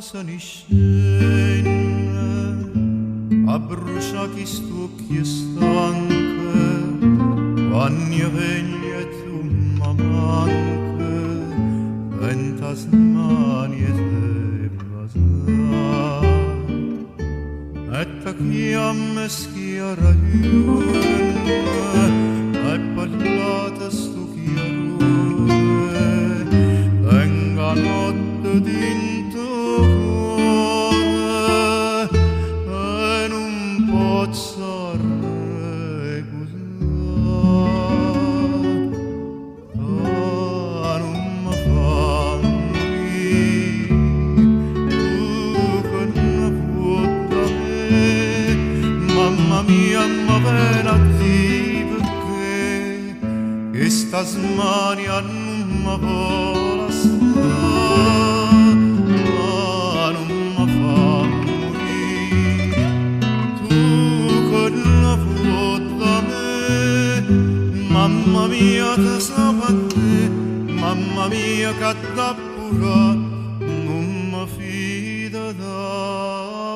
se ne scende a brucia chi stucchi stanche quando vegli e tu m'manche ventas mani e te basa etta chi a me schiara e parlata stu chiarore venga notte dinto cuore e non posso recusare non mi fa morire tu che ne può da me mamma mia ma bene a te perché questa smania non mi vola non mi fa morire tu che ne può da me mamma mia te sa a te mamma mia che da pura non mi fida da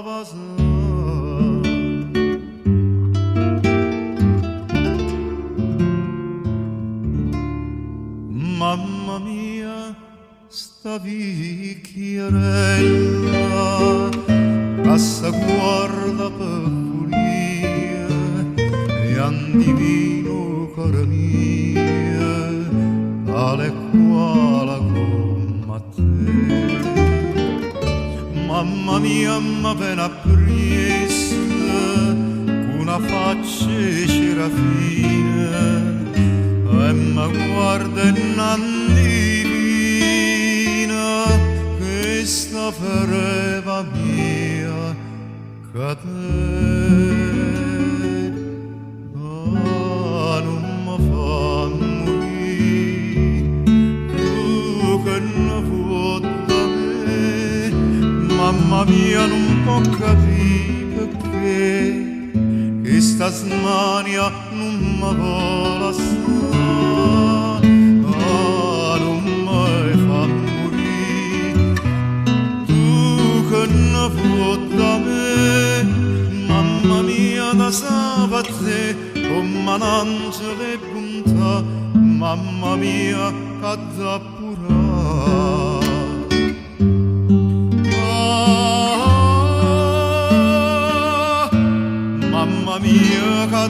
basare mamma mia sta vecchierella passa guarda per pulire e andivino cuore mio tale quale come te mamma mia ma ben appresta con una faccia serafina e mi guarda innandivina questa fereva mia che te non mi fa morire tu che ne vuoi da me mamma mia non può capire perché questa smania non mi vola non mi fa morire tu che ne vuoi da me mamma mia da sabatte come un angelo e punta mamma mia che da pura mamma mia che